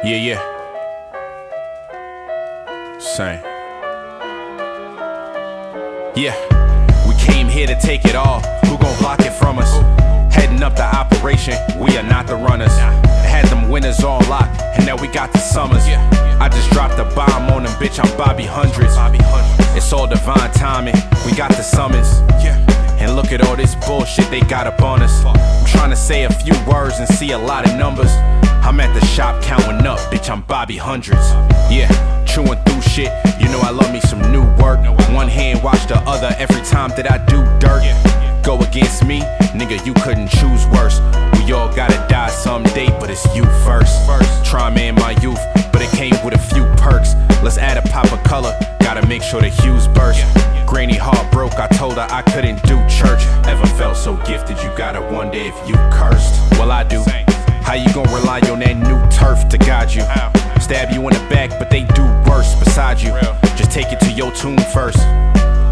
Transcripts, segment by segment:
Yeah. Same. Yeah. We came here to take it all. Who gon' block it from us? Heading up the operation, we are not the runners. Had them winners on lock, and now we got the summers. I just dropped a bomb on them, bitch, I'm Bobby Hundreds. It's all divine timing, we got the summons. And look at all this bullshit they got up on us. I'm trying to say a few words and see a lot of numbers. I'm at the shop counting up, bitch, I'm Bobby Hundreds. Yeah, chewing through shit, you know I love me some new work. One hand wash the other every time that I do dirt. Go against me, nigga, you couldn't choose worse. We all gotta die someday, but it's you first. Trauma in my youth, but it came with a few perks. Let's add a pop of color, gotta make sure the hues burst. Granny heart broke, I told her I couldn't do church. Ever felt so gifted, you gotta wonder if you cursed. Well, I do. How you gon' rely on that new turf to guide you? Stab you in the back, but they do worse beside you. Just take it to your tune first.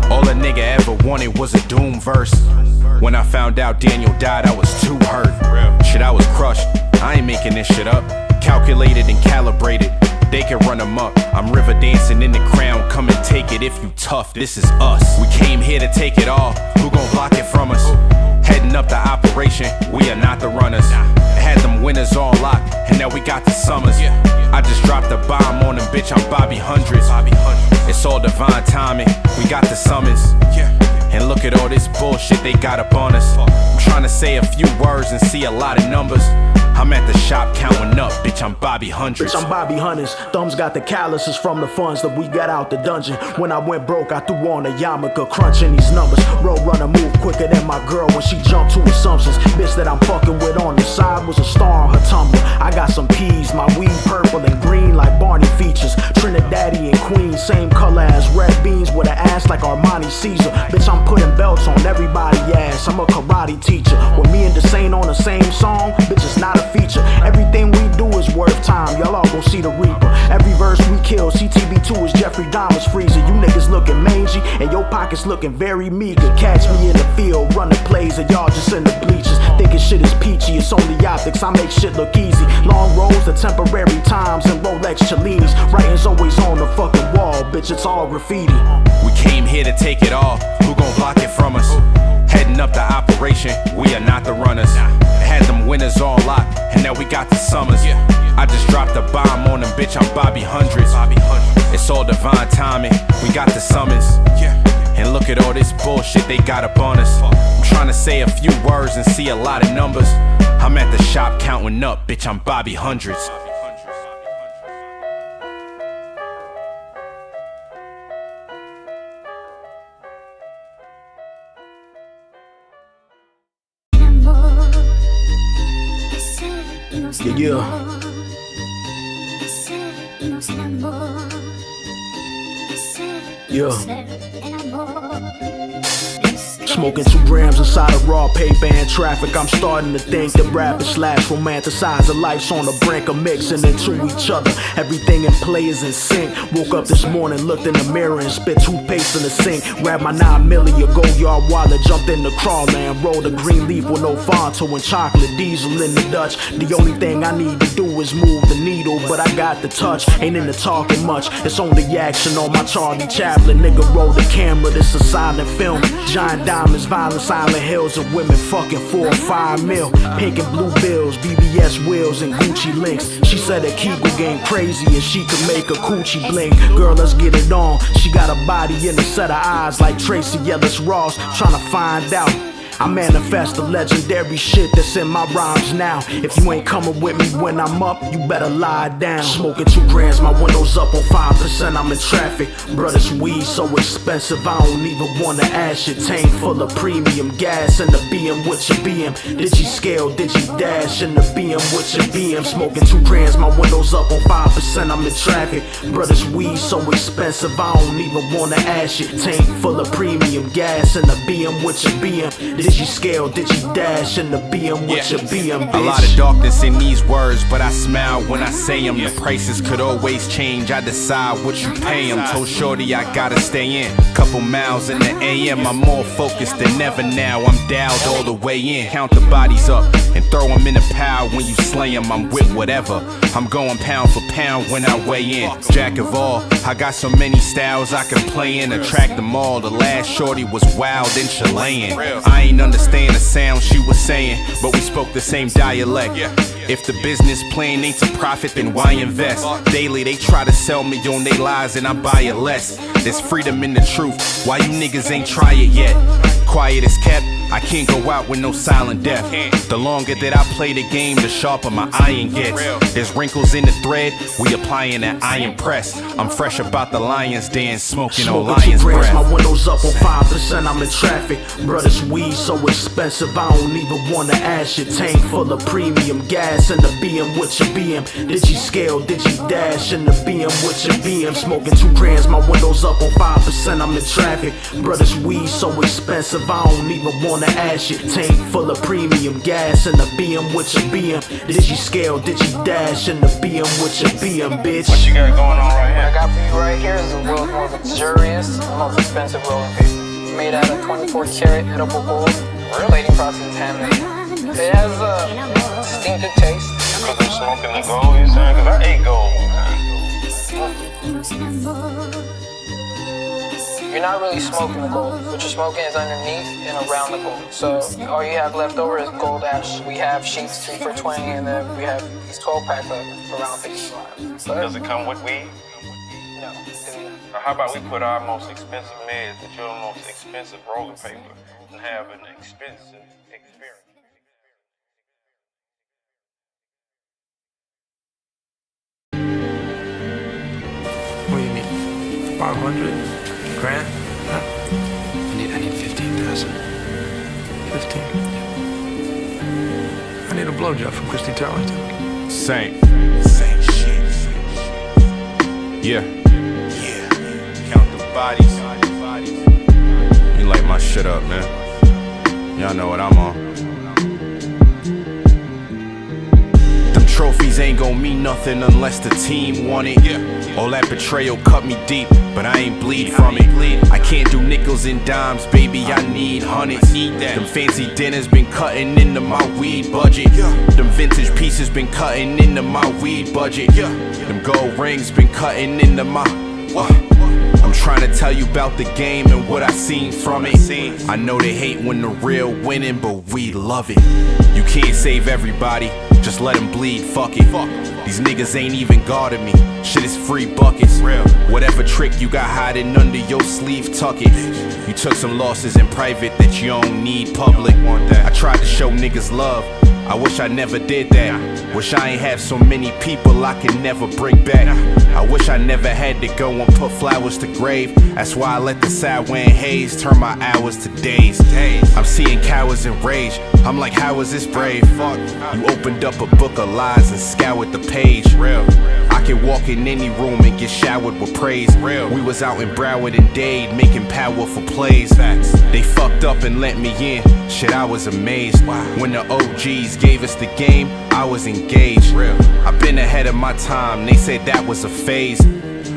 All a nigga ever wanted was a doom verse. When I found out Daniel died, I was too hurt. Shit, I was crushed. I ain't making this shit up. Calculated and calibrated. They can run them up. I'm river dancing in the crown. Come and take it if you tough. This is us. We came here to take it all. Who gon' block it from us? Heading up the operation, we are not the runners. Had them winners on lock, and now we got the summers. I just dropped a bomb on them, bitch, I'm Bobby Hundreds. It's all divine timing, we got the summons. And look at all this bullshit they got up on us. I'm trying to say a few words and see a lot of numbers. I'm at the shop counting up, bitch, I'm Bobby Hundreds. Bitch, I'm Bobby Hundreds. Thumbs got the calluses from the funds that we got out the dungeon. When I went broke, I threw on a yarmulke, crunching these numbers. Road runner move quicker than my girl when she jumped to assumptions. Bitch that I'm fucking with on the side was a star on her tumbler. I got some peas, my weed purple and green like Barney features. Trinidadian queen, same color as red beans with an ass like Armani Caesar. Bitch, I'm putting belts on everybody's ass. I'm a karate teacher. With me and DeSaint on the same song, bitch, it's not a feature. Everything we do is worth time. Y'all all gon' see the reaper. Every verse we kill, CTB2 is Jeffrey Dahmer's freezer. You niggas looking mangy and your pockets looking very meager. Catch me in the field, running plays and y'all just in the bleachers. Thinking shit is peachy, it's only optics. I make shit look easy. Long roads, the temporary times, and Rolex Cellinis. Writing's always on the fucking wall, bitch, it's all graffiti. We came here to take it all. Who gon' block it from us? Heading up the operation, we are not the runners. Had them winners on lock, and now we got the summers. I just dropped a bomb on them, bitch, I'm Bobby Hundreds. It's all divine timing, we got the summons. And look at all this bullshit they got up on us. I'm trying to say a few words and see a lot of numbers. I'm at the shop counting up, bitch, I'm Bobby Hundreds. Yeah. Smoking 2 grams inside of raw paper and traffic. I'm starting to think that rappers slash romanticize a life's on the brink of mixing into each other. Everything in play is in sync. Woke up this morning, looked in the mirror and spit toothpaste in the sink. Grabbed my 9 milli, a gold yard wallet, jumped in the crawler and rolled a green leaf with no Fonto and chocolate diesel in the Dutch. The only thing I need to do is move the needle, but I got the touch. Ain't into talking much, it's only action on my Charlie Chaplin. Nigga roll the camera, this a silent film. Giant diamonds, violent silent hills of women fucking 4 or 5 mil. Pink and blue bills, BBS wheels and Gucci links. She said that Kegel game crazy and she could make a coochie blink. Girl, let's get it on. She got a body and a set of eyes like Tracy Ellis Ross. Tryna find out. I manifest the legendary shit that's in my rhymes now. If you ain't coming with me when I'm up, you better lie down. Smoking 2 grams, my windows up on 5%, I'm in traffic. Brothers, weed so expensive, I don't even wanna ask it. Tank full of premium gas in the BM with your BM. Did you scale, did you dash in the BM with your BM? Smoking 2 grams, my windows up on 5%, I'm in traffic. Brothers, weed so expensive, I don't even wanna ask it. Tank full of premium gas in the BM with your BM. Did you scale, did you dash in the BM with your BM, bitch? A lot of darkness in these words, but I smile when I say them. The prices could always change, I decide what you pay them. Told shorty I gotta stay in. Couple miles in the AM, I'm more focused than ever now. I'm dialed all the way in. Count the bodies up and throw them in a pile. When you slay them, I'm with whatever. I'm going pound for pound when I weigh in. Jack of all, I got so many styles I can play in. Attract them all, the last shorty was wild and Chilean. I ain't understand the sound she was saying, but we spoke the same dialect. If the business plan ain't to profit, then why invest? Daily they try to sell me on they lies and I buy it less. There's freedom in the truth, why you niggas ain't try it yet? Quiet is kept, I can't go out with no silent death. The longer that I play the game, the sharper my iron gets. There's wrinkles in the thread, we applying that iron press. I'm fresh about the lion's den, smoking on lion's breath. My windows up on 5%, I'm in traffic. Brothers, weed so expensive, I don't even wanna ask you. Tank full of premium gas in the BM with your BM. Did you scale, did you dash in the BM with your BM? Smoking 2 grams, my windows up on 5%, I'm in traffic. Brothers, weed so expensive, I don't even wanna ask you. Tank full of premium gas in the BM with your BM. Did you scale, did you dash in the BM with your BM, bitch? What you got going on right here? What I got for you right here is the world's most luxurious, most expensive rolling paper. Made out of 24 karat edible gold. Plating process is handmade. It has a distinctive taste. Because I'm smoking the gold, you saying? Because I ate gold. You're not really smoking the gold. What you're smoking is underneath and around the gold. So all you have left over is gold ash. We have sheets 3 for 20, and then we have these 12 packs of around 55. Does it come with weed? No. How about we put our most expensive meds with your most expensive rolling paper and have an expensive experience? What do you need? 500? Grand? Huh? I need 15,000. 15? I need a blowjob from Christy Turlington. Same shit. Yeah. Count the bodies. You light my shit up, man. Y'all know what I'm on. Them trophies ain't gon' mean nothing unless the team won it. All that betrayal cut me deep, but I ain't bleed from it. I can't do nickels and dimes, baby, I need hundreds. Them fancy dinners been cutting into my weed budget. Them vintage pieces been cutting into my weed budget. Them gold rings been cutting into my... I'm trying to tell you about the game and what I seen from it. I know they hate when the real winning, but we love it. You can't save everybody, just let them bleed, fuck it. These niggas ain't even guarding me, shit is free buckets. Whatever trick you got hiding under your sleeve, tuck it. You took some losses in private that you don't need public. I tried to show niggas love, I wish I never did that. Wish I ain't have so many people I can never bring back. I wish I never had to go and put flowers to grave. That's why I let the side wearing haze turn my hours to days. I'm seeing cowards in rage, I'm like, how is this brave? You opened up a book of lies and scoured the page. I can walk in any room and get showered with praise. We was out in Broward and Dade making powerful plays. They fucked up and let me in, shit I was amazed. When the OGs gave us the game, I was engaged. I've been ahead of my time, they said that was a phase.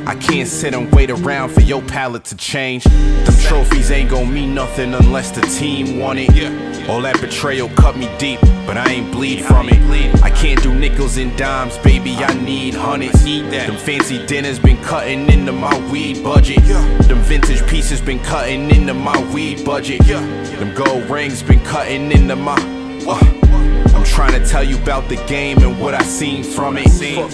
I can't sit and wait around for your palate to change. Them trophies ain't gon' mean nothing unless the team won it. All that betrayal cut me deep, but I ain't bleed from it. I can't do nickels and dimes, baby, I need hundreds. Them fancy dinners been cutting into my weed budget. Them vintage pieces been cutting into my weed budget. Them gold rings been cutting into my... I'm trying to tell you about the game and what I seen from it.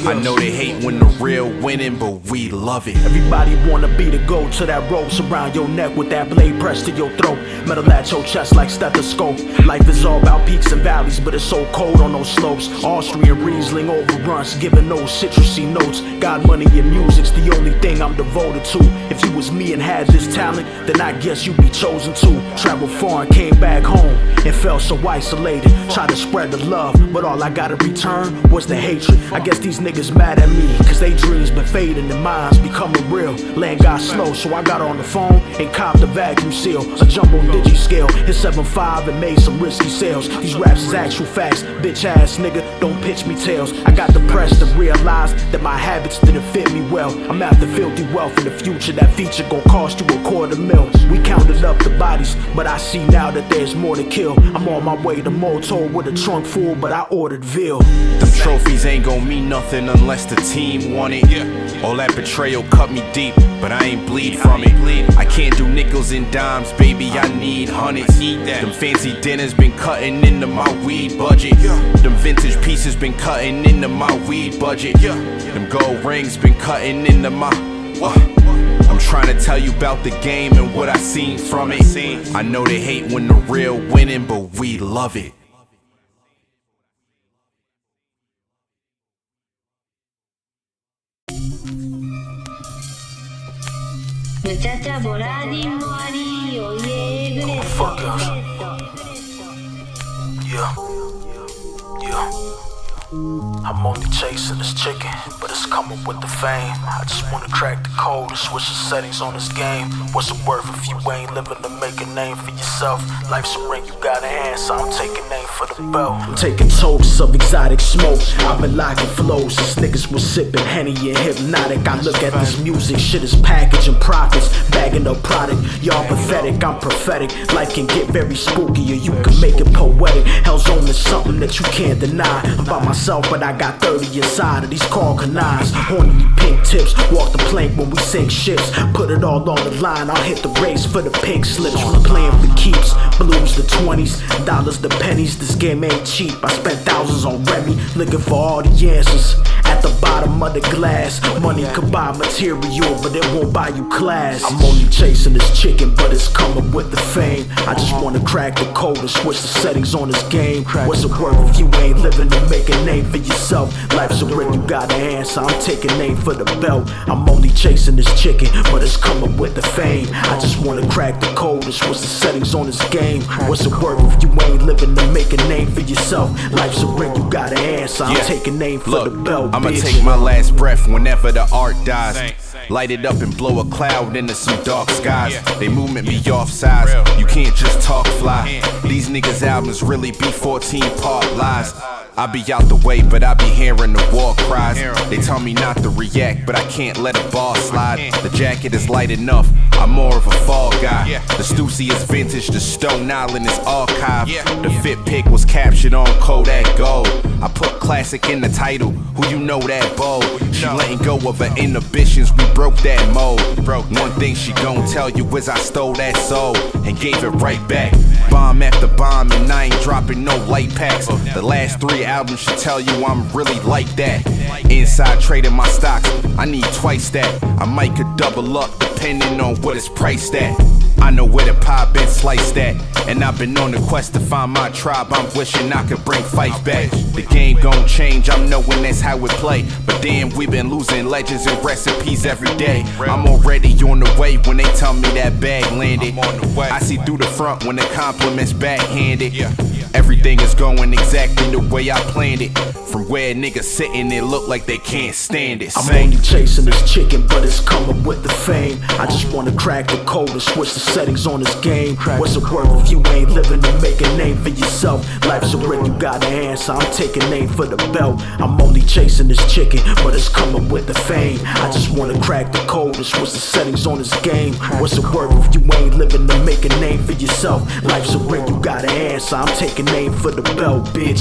I know they hate when the real winning, but we love it. Everybody wanna be the GOAT, to that ropes around your neck with that blade pressed to your throat. Metal at your chest like stethoscope. Life is all about peaks and valleys, but it's so cold on those slopes. Austrian Riesling overruns, giving those citrusy notes. God, money, and music's the only thing I'm devoted to. If you was me and had this talent, then I guess you'd be chosen to. Traveled far and came back home and felt so isolated. Tried to spread the love, but all I got in return was the hatred. I guess these niggas mad at me, cause they dreams been fading and mine's becoming real. Land got slow, so I got on the phone and copped a vacuum seal, a jumbo digi scale, hit 7.5 and made some risky sales. These raps is actual facts, bitch ass nigga, don't pitch me tales. I got depressed and realized that my habits didn't fit me well. I'm after filthy wealth in the future, that feature gon' cost you $250,000. We counted up the bodies, but I see now that there's more to kill. I'm on my way to Motor with a trunk full, but I ordered veal. Them trophies ain't gon' mean nothing unless the team won it. All that betrayal cut me deep, but I ain't bleed from it. I can't do nickels and dimes, baby, I need hundreds. Them fancy dinners been cutting into my weed budget. Them vintage pieces been cutting into my weed budget. Them gold rings been cutting into my I'm trying to tell you about the game and what I seen from it. I know they hate when the real winning, but we love it. Machacha borani moari oye gre. Fuck us. Yeah. I'm only chasing this chicken, but it's coming with the fame. I just wanna crack the code and switch the settings on this game. What's it worth if you ain't living to make a name for yourself? Life's a ring, you got a hand, so I'm taking aim for the belt. I'm taking totes of exotic smoke. I've been locking flows since niggas was sipping Henny and Hypnotic. I look at this music, shit is packaging profits, bagging up product. Y'all pathetic, I'm prophetic. Life can get very spooky, or you can make it poetic. Hell's on is something that you can't deny. I'm by myself, but I got 30 inside of these car canines. Horny pink tips, walk the plank when we sink ships. Put it all on the line, I'll hit the race for the pink slips. We're playing for keeps, blues the 20s, dollars the pennies. This game ain't cheap, I spent thousands on Remy, looking for all the answers. At the bottom of the glass, money could buy material, but it won't buy you class. I'm only chasing this chicken, but it's coming with the fame. I just wanna crack the code and switch the settings on this game. What's it worth if you ain't living to make a name for yourself? Life's a ring, you got an answer, I'm taking aim for the belt. I'm only chasing this chicken, but it's coming with the fame. I just wanna crack the code and switch the settings on this game. What's it worth if you ain't living to make a name for yourself? Life's a ring, you got an answer, I'm taking aim for the belt. I'ma take my last breath whenever the art dies. Light it up and blow a cloud into some dark skies. They movement be off size, you can't just talk fly. These niggas albums really be 14 part lies. I be out the way, but I be hearing the war cries. They tell me not to react, but I can't let a ball slide. The jacket is light enough, I'm more of a fall guy. The Stussy is vintage, the Stone Island is archive. The fit pick was captured on Kodak Gold. I put classic in the title, who you know that bold. She letting go of her inhibitions, we broke that mold. One thing she gon' tell you is I stole that soul and gave it right back. Bomb after bomb and I ain't dropping no light packs. The last 3 albums should tell you I'm really like that. Inside trading my stocks, I need twice that. I might could double up depending on what it's priced at. I know where the pie been sliced at, and I've been on the quest to find my tribe. I'm wishing I could bring Fife back. The game gon' change, I'm knowing that's how it play. But damn, we been losing legends and recipes every day. I'm already on the way when they tell me that bag landed. I see through the front when the compliments backhanded. Everything is going exactly the way I planned it. From where niggas sitting, it look like they can't stand it. I'm only chasing this chicken, but it's coming with the fame. I just wanna crack the code and switch the settings on this game. What's it worth if you ain't living to make a name for yourself? Life's a ring, you got an answer, I'm taking aim for the belt. I'm only chasing this chicken, but it's coming with the fame. I just wanna crack the code and switch the settings on this game. What's it worth if you ain't living to make a name for yourself? Life's a ring, you got an answer, I'm taking aim for the belt, bitch.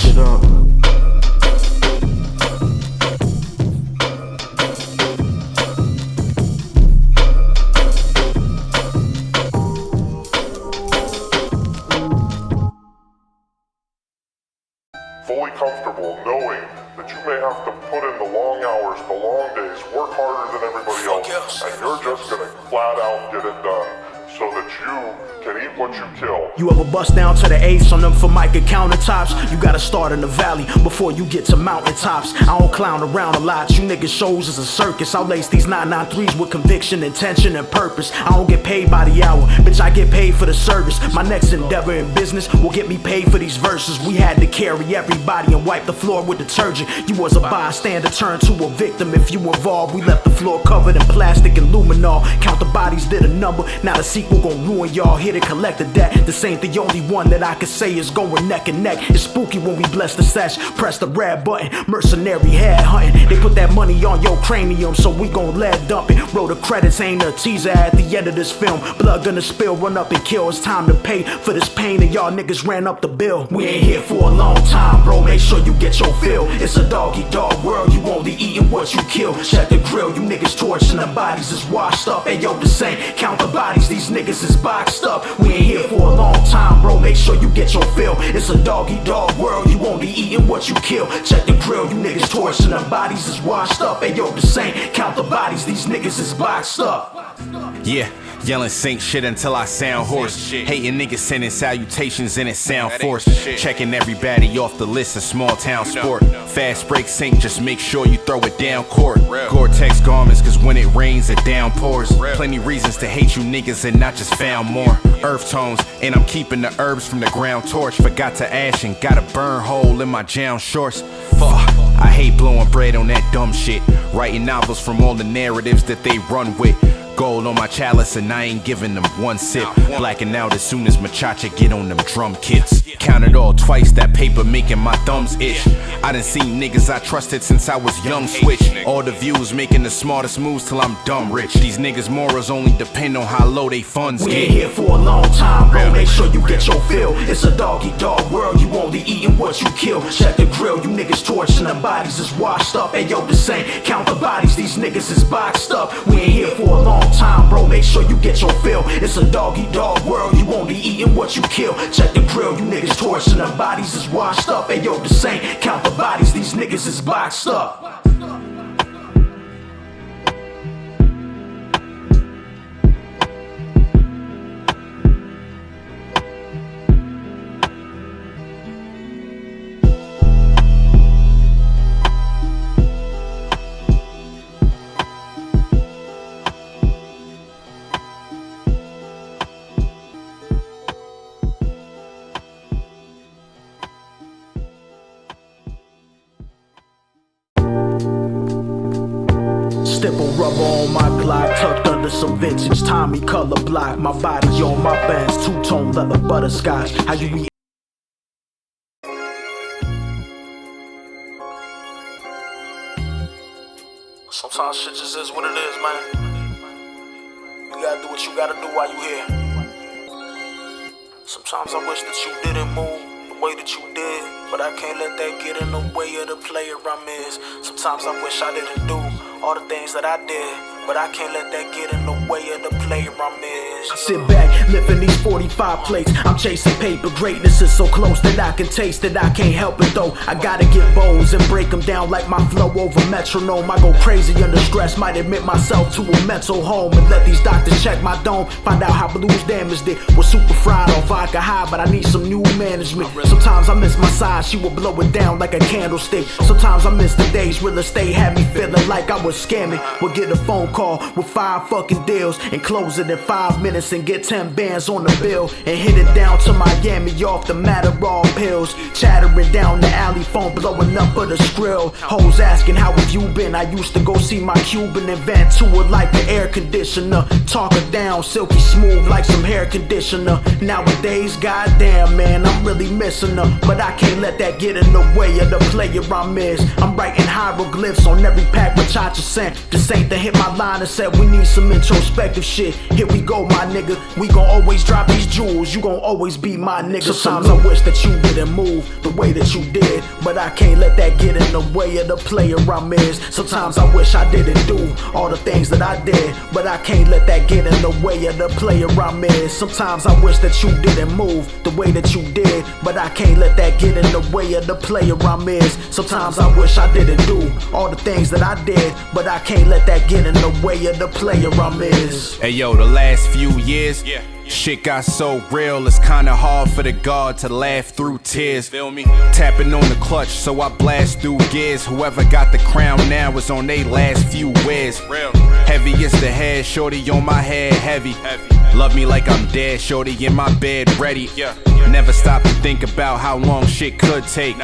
Fully comfortable knowing that you may have to put in the long hours, the long days, work harder than everybody else, and you're just gonna flat out get it done. so that you can eat what you kill. You ever bust down to the Ace on them Formica countertops? You gotta start in the valley before you get to mountaintops. I don't clown around a lot, you niggas shows is a circus. I'll lace these 993s with conviction, intention, and purpose. I don't get paid by the hour, bitch, I get paid for the service. My next endeavor in business will get me paid for these verses. We had to carry everybody and wipe the floor with detergent. You was a bystander turned to a victim. If you involved, we left the floor covered in plastic and luminol. Count the bodies, did a number, now the sequel gon' ruin y'all. Here to collect the debt, this ain't the only one that I could say is going neck and neck. It's spooky when we bless the sesh, press the red button, mercenary head hunting. They put that money on your cranium, so we gon' lead dump it. Roll the credits, ain't a teaser at the end of this film. Blood gonna spill, run up and kill, it's time to pay for this pain, and y'all niggas ran up the bill. We ain't here for a long time, bro, make sure you get your fill. It's a dog-eat-dog world, you only eating what you kill. Check the grill, you niggas torching, the bodies is washed up. Hey yo, DeSaint, count the bodies, these niggas is boxed up. We ain't here for a long time, bro, make sure you get your fill. It's a dog-eat-dog world, you only eating what you kill. Check the grill, you niggas torching, the bodies is washed up. Hey yo, DeSaint, count the bodies, these niggas is boxed up. Yeah, yelling Saint shit until I sound hoarse. Hating niggas sending salutations and it sound forced. Checking everybody off the list of small town sport. Fast break Saint, just make sure you throw it down court. Gore-Tex garments, cause when it rains it downpours. Plenty reasons to hate you niggas and not just found more. Earth tones, and I'm keeping the herbs from the ground torch. Forgot to ash and got a burn hole in my down shorts. Fuck, I hate blowing bread on that dumb shit. Writing novels from all the narratives that they run with. Gold on my chalice and I ain't giving them one sip. Blacking out as soon as Machacha get on them drum kits. Counted all twice, that paper making my thumbs itch. I done seen niggas I trusted since I was young switch. All the views making the smartest moves till I'm dumb rich. These niggas' morals only depend on how low they funds We get. ain't here for a long time, bro, make sure you get your fill. It's a dog-eat-dog world, you only eating what you kill. Check the grill, you niggas torching, the bodies is washed up. Hey yo, DeSaint, count the bodies, these niggas is boxed up. We ain't here for a long time, bro, make sure you get your fill. It's a dog-eat-dog world, you only eating what you kill. Check the grill, you niggas torching, the bodies is washed up. Hey yo, DeSaint, count the bodies, these niggas is boxed up. Stipple rubber on my Glock, tucked under some vintage Tommy color block. My body on my bands, two-tone leather butterscotch. How you eat? Sometimes shit just is what it is, man. You gotta do what you gotta do while you here. Sometimes I wish that you didn't move the way that you did, but I can't let that get in the way of the player I'm is. Sometimes I wish I didn't do all the things that I did, but I can't let that get in the way of the player I'm is. I sit back, lifting these 45 plates. I'm chasing paper, greatness is so close that I can taste it. I can't help it though, I gotta get bows and break them down like my flow over metronome. I go crazy under stress, might admit myself to a mental home and let these doctors check my dome. Find out how blues damaged it, was super fried on vodka high, but I need some new management. Sometimes I miss my side, she will blow it down like a candlestick. Sometimes I miss the days real estate had me feeling like I was scamming. Would get a phone call with 5 fucking deals and close it in 5 minutes and get 10 bands on the bill and hit it down to Miami off the Adderall pills. Chattering down the alley, phone blowing up of the skrill. Hoes asking how have you been? I used to go see my Cuban and vent to it like an air conditioner. Talk her down, silky smooth like some hair conditioner. Nowadays, goddamn man, I'm really missing her, but I can't let that get in the way of the player I'm is. I'm writing hieroglyphs on every pack Machacha sent. DeSaint that hit my line and said we need some introspective shit. Here we go, my nigga. We gon' always drop these jewels. You gon' always be my nigga. Sometimes I wish that you didn't move the way that you did, but I can't let that get in the way of the player I'm is. Sometimes I wish I didn't do all the things that I did, but I can't let that get in the way of the player I'm is. Sometimes I wish that you didn't move the way that you did, but I can't let that get in the way of the player I'm is. Sometimes I wish I didn't do all the things that I did, but I can't let that get in the way of the player I'm is. Hey yo, the last few years, shit got so real, it's kinda hard for the guard to laugh through tears. Feel me? Tapping on the clutch, so I blast through gears. Whoever got the crown now is on they last few wears. Heavy is the head, shorty on my head, heavy. Love me like I'm dead, shorty in my bed, ready. Never stop to think about how long shit could take.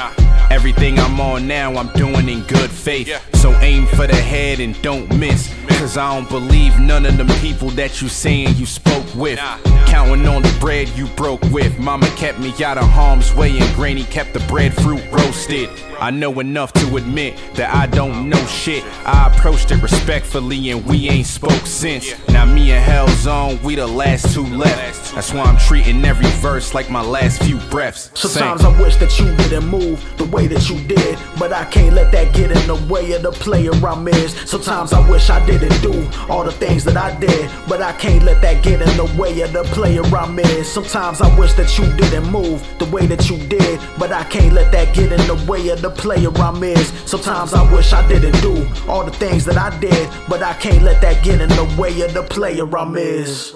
Everything I'm on now, I'm doing in good faith. So aim for the head and don't miss, cause I don't believe none of them people that you saying you spoke with. Counting on the bread you broke with. Mama kept me out of harm's way and granny kept the breadfruit roasted. I know enough to admit that I don't know shit. I approached it respectfully and we ain't spoke since. Now me and Hell's on, we the last two left. That's why I'm treating every verse like my last few breaths. Sometimes I wish that you didn't move the way that you did, but I can't let that get in the way of the player I'm is. Sometimes I wish I didn't do all the things that I did, but I can't let that get in the way of the player I'm is. Sometimes I wish that you didn't move the way that you did, but I can't let that get in the way of the player I'm is. Sometimes I wish I didn't do all the things that I did, but I can't let that get in the way of the player I'm is.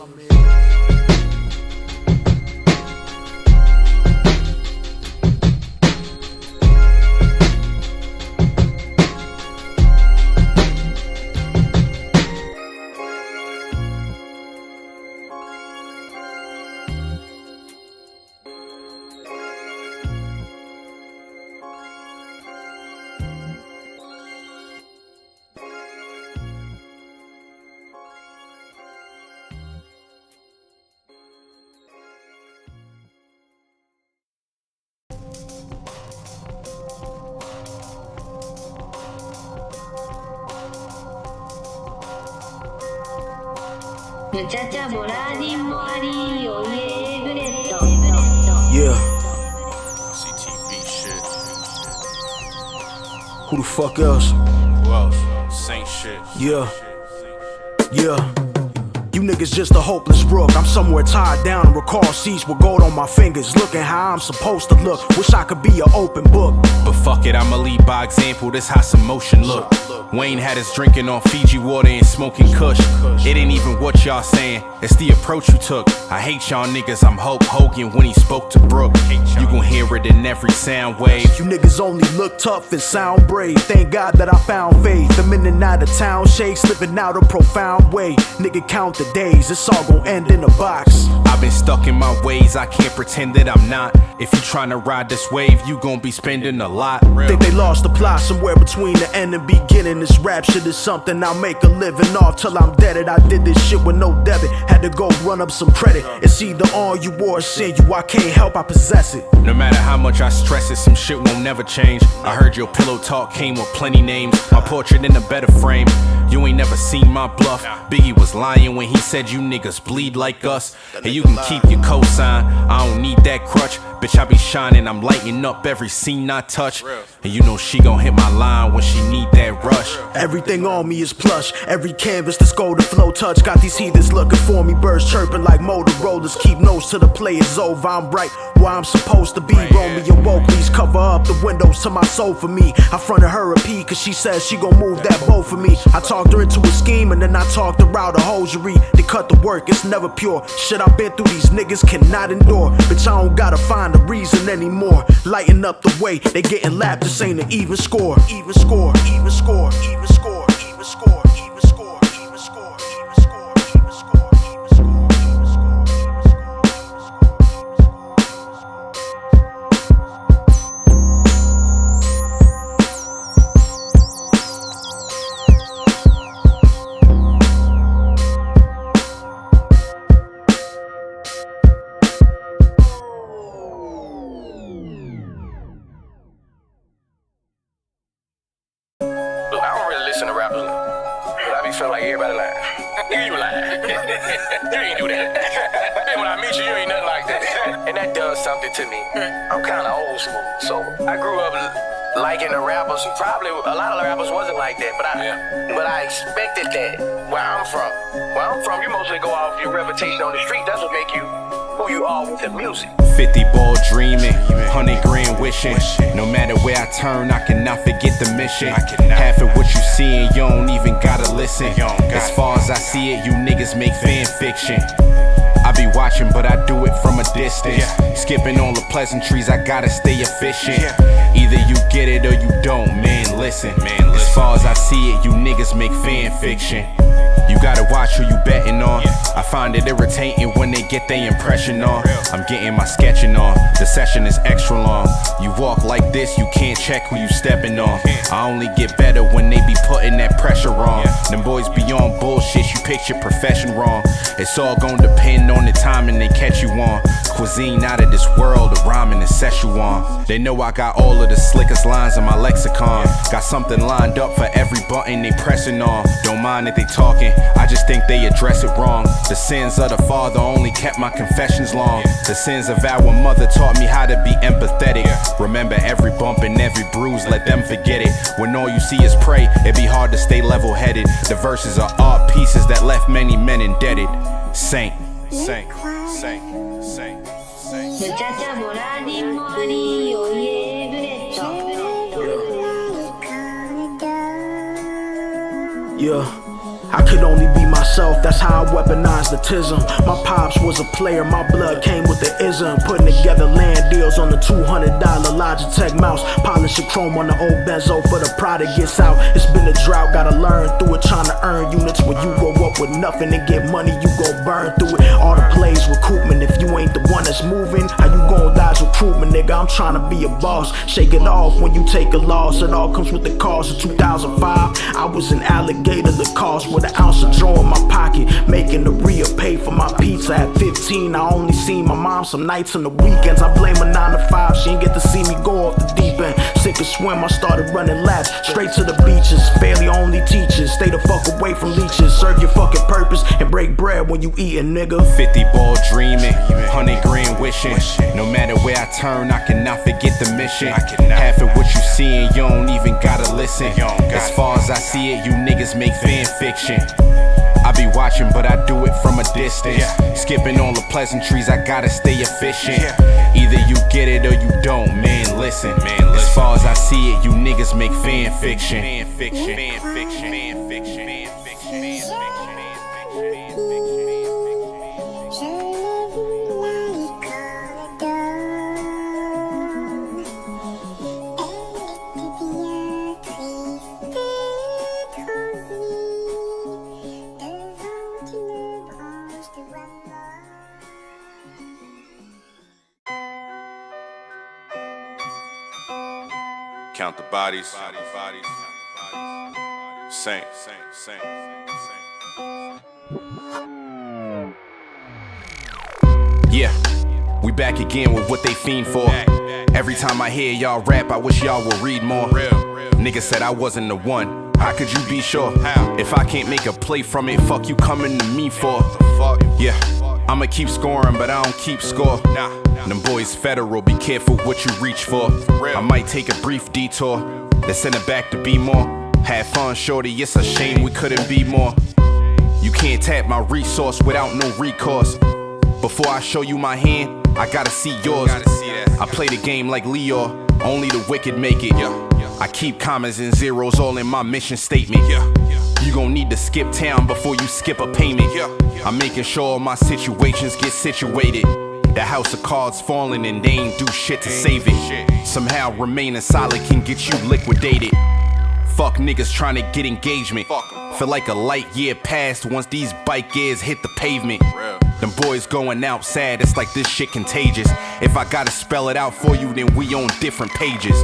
Machacha Boradin Moari Oye Gretto. Yeah. CTV shit. Who the fuck else? Who else? Saint shit. Yeah. Yeah. You niggas just a hopeless rook. I'm somewhere tied down in recall seats with gold on my fingers, looking how I'm supposed to look. Wish I could be an open book, but fuck it, I'ma lead by example. This how some motion look. Wayne had us drinking on Fiji water and smoking kush. It ain't even what y'all saying, it's the approach you took. I hate y'all niggas, I'm Hulk Hogan when he spoke to Brooke. You gon' hear it in every sound wave. You niggas only look tough and sound brave. Thank God that I found faith. I'm in and out of town shakes, living out a profound way. Nigga count the days, it's all gon' end in a box. I've been stuck in my ways, I can't pretend that I'm not. If you tryna ride this wave, you gon' be spending a lot. Think they lost the plot somewhere between the end and beginning. This rap shit is something I'll make a living off till I'm deaded. I did this shit with no debit, had to go run up some credit. It's either on you or it's in you, I can't help, I possess it. No matter how much I stress it, some shit won't never change. I heard your pillow talk came with plenty names. My portrait in a better frame. You ain't never seen my bluff. Biggie was lying when he said you niggas bleed like us. And you can keep your cosign, I don't need that crutch. Bitch, I be shining, I'm lighting up every scene I touch. And you know she gon' hit my line when she need that rush. Everything on me is plush, every canvas that's golden flow touch. Got these heathens looking for me, birds chirping like Motorola's. Keep nose to the play, it's over, I'm right where I'm supposed to be. Romeo woke, please cover up the windows to my soul for me. I fronted her a P cause she says she gon' move that boat for me. I talked her into a scheme and then I talked her out of hosiery. They cut the work, it's never pure. Shit I've been through, these niggas cannot endure. Bitch, I don't gotta find a reason anymore. Lighten up the way, they getting lapped, this ain't an even score. Even score, even score, even score, even score, even score, even score, even score, even score, even score, even score. Look, I don't really listen to rappers, but I be feeling like everybody lying. Nigga, you lying. You ain't do that. then when I meet you, you ain't nothing like that. And that does something to me. I'm kind of old school, so I grew up liking the rappers. Probably a lot of the rappers wasn't like that, but I expected that. Where I'm from, you mostly go off your reputation on the street. That's what make you who you are with the music. 50 ball dreaming, 100 grand wishing. No matter where I turn, I cannot forget the mission. Half of what you seeing, you don't even gotta listen. As far as I see it, you niggas make fan fiction. I be watching, but I do it from a distance. Skipping all the pleasantries, I gotta stay efficient. Either you get it or you don't, man, listen. As far as I see it, you niggas make fan fiction. You gotta watch who you betting on. I find it irritating when they get their impression on. I'm getting my sketching on. The session is extra long. You walk like this, you can't check who you stepping on. I only get better when they be putting that pressure on. Them boys be on bullshit, you picked your profession wrong. It's all gonna depend on the timing they catch you on. Cuisine out of this world, the rhyming is Szechuan. They know I got all of the slickest lines in my lexicon. Got something lined up for every button they pressing on. Don't mind if they talking, I just think they address it wrong. The sins of the father only kept my confessions long. The sins of our mother taught me how to be empathetic. Remember every bump and every bruise, let them forget it. When all you see is pray, it be hard to stay level-headed. The verses are art pieces that left many men indebted. Saint, saint, saint, saint, saint. Machacha Moradi Mori Oye Breto. Yeah. I could only be myself, that's how I weaponized the tism. My pops was a player, my blood came with the ism. Putting together land deals on the $200 Logitech mouse. Polishing chrome on the old Benzo for the product gets out. It's been a drought, gotta learn through it. Trying to earn units when you grow up with nothing and get money, you go burn through it. All the plays, recoupment, if you ain't the one that's moving, how you gon' dodge recruitment, nigga? I'm trying to be a boss. Shake it off when you take a loss. It all comes with the cost. In 2005, I was an alligator, the cost with an ounce of draw in my pocket, making the real pay for my pizza. At 15, I only seen my mom some nights on the weekends. I blame her 9 to 5, she ain't get to see me go off the deep end. Sick of swim, I started running laps, straight to the beaches. Family only teachers, stay the fuck away from leeches. Serve your fucking purpose and break bread when you eatin', nigga. 50 ball dreaming, 100 grand wishing. No matter where I turn, I cannot forget the mission. Half of what you seeing, you don't even gotta listen. As far as I see it, you niggas make fan fiction. I be watching, but I do it from a distance. Skipping all the pleasantries, I gotta stay efficient. Either you get it or you don't, man, listen. As far as I see it, you niggas make fan fiction. Fan fiction, fan fiction, fan fiction, fan fiction, fan fiction. Count the bodies. Saint. Yeah, we back again with what they fiend for. Every time I hear y'all rap, I wish y'all would read more. Niggas said I wasn't the one. How could you be sure? If I can't make a play from it, fuck you coming to me for? Yeah, I'ma keep scoring, but I don't keep score. Them boys federal, be careful what you reach for. I might take a brief detour, then send it back to be more. Had fun, shorty, it's a shame we couldn't be more. You can't tap my resource without no recourse. Before I show you my hand, I gotta see yours. I play the game like Leo, only the wicked make it. I keep commas and zeros all in my mission statement. You gon' need to skip town before you skip a payment. I'm making sure my situations get situated. The house of cards falling and they ain't do shit to save it. Somehow remaining solid can get you liquidated. Fuck niggas trying to get engagement. Feel like a light year passed once these bike gears hit the pavement. Them boys going outside, it's like this shit contagious. If I gotta spell it out for you, then we on different pages.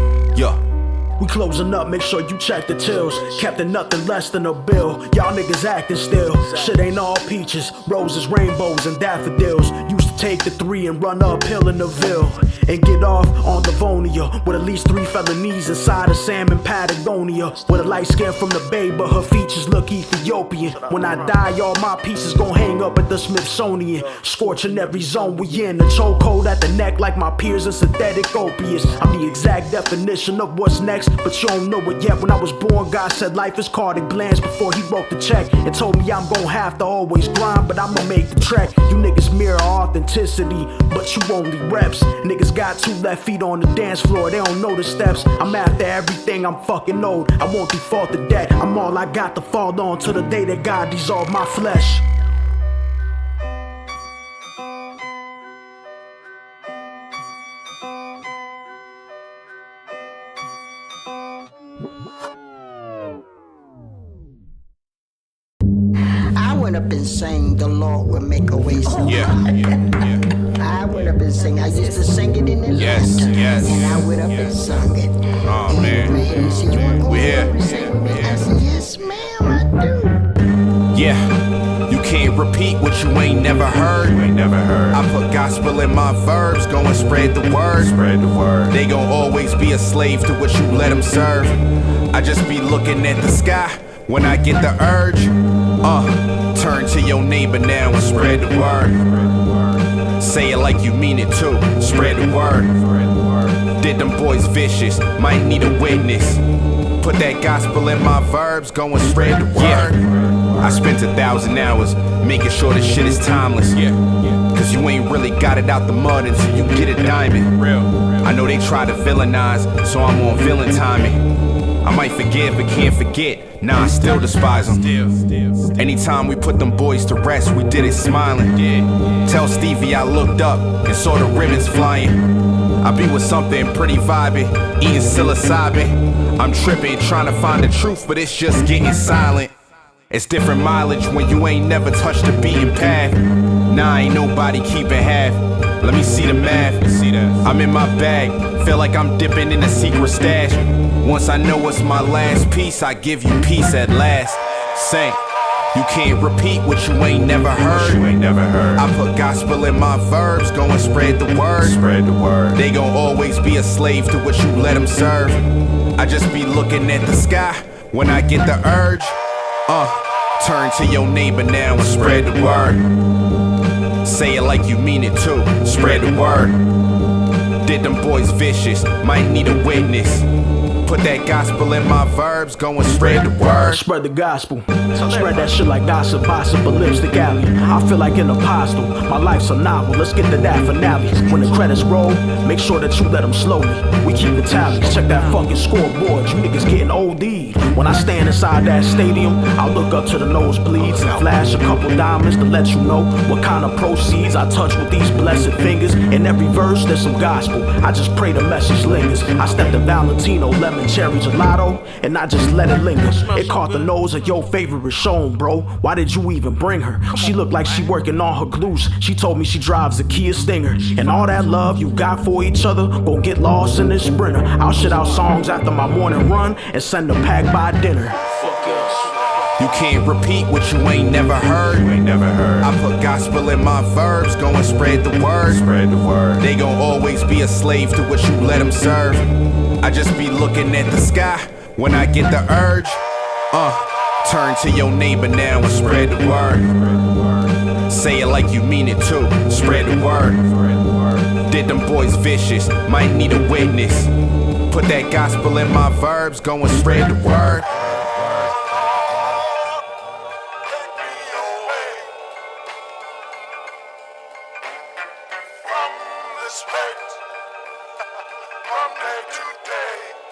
We closing up, make sure you check the tills. Kept it nothing less than a bill. Y'all niggas acting still. Shit ain't all peaches, roses, rainbows, and daffodils. Used to take the 3 and run uphill in the Ville. and get off on Livonia with at least 3 felonies inside of Salmon, Patagonia. With a light skin from the Bay, but her features look Ethiopian. When I die, all my pieces gon' hang up at the Smithsonian. Scorching every zone we in, the chokehold at the neck like my peers and synthetic opiates. I'm the exact definition of what's next, but you don't know it yet. When I was born, God said life is carded glance before he wrote the check, and told me I'm gon' have to always grind, but I'ma make the trek. You niggas mirror authenticity, but you only reps. Niggas got 2 left feet on the dance floor, they don't know the steps. I'm after everything, I'm fucking old, I won't default to that. I'm all I got to fall on till the day that God dissolve my flesh. I went up and sang The Lord Will Make a Way. I went up and sang. I used to sing it in the Yes. and I went up and sung it. Oh, man. You said you want to go We're over and here. sing with me? I said, yes, ma'am, I do. Yeah, you can't repeat what you ain't never heard. I put gospel in my verbs, go and spread the word. They gon' always be a slave to what you let them serve. I just be looking at the sky when I get the urge. Turn to your neighbor now and spread the word. Say it like you mean it too, spread the word. Did them boys vicious, might need a witness. Put that gospel in my verbs, go and spread the word. I spent 1,000 hours making sure this shit is timeless. Cause you ain't really got it out the mud until you get a diamond. I know they try to villainize, so I'm on villain timing. I might forgive but can't forget, nah, I still despise them. Anytime we put them boys to rest, we did it smiling. Tell Stevie I looked up and saw the ribbons flying. I be with something pretty vibing, eating psilocybin. I'm tripping, trying to find the truth, but it's just getting silent. It's different mileage when you ain't never touched the beaten path. Nah, ain't nobody keeping half. Let me see the math. I'm in my bag, feel like I'm dipping in a secret stash. Once I know it's my last piece, I give you peace at last. Saint, you can't repeat what you ain't never heard. I put gospel in my verbs, go and spread the word. They gon' always be a slave to what you let them serve. I just be looking at the sky when I get the urge. Turn to your neighbor now and spread the word. Say it like you mean it too, spread the word. Did them boys vicious, might need a witness. Put that gospel in my verbs, go and spread the word. Spread the gospel, spread that shit like gossip, lipstick alley. I feel like an apostle, my life's a novel, let's get to that finale. When the credits roll, make sure that you let them slowly. We keep the tallies, check that fucking scoreboard, you niggas getting OD'd. When I stand inside that stadium, I'll look up to the nosebleeds and flash a couple diamonds to let you know what kind of proceeds I touch with these blessed fingers. In every verse there's some gospel, I just pray the message lingers. I stepped to Valentino, lemon cherry gelato, and I just let it linger. It caught the nose of your favorite Sean, bro. Why did you even bring her? She looked like she working on her glutes. She told me she drives a Kia Stinger. And all that love you got for each other gon' get lost in this sprinter. I'll shit out songs after my morning run and send a pack by dinner. You can't repeat what you ain't never heard. I put gospel in my verbs, go and spread the word. They gon' always be a slave to what you let them serve. I just be looking at the sky when I get the urge. Turn to your neighbor now and spread the word. Say it like you mean it too, spread the word. Did them boys vicious, might need a witness. Put that gospel in my verbs, go and spread the word. Respect from day to day.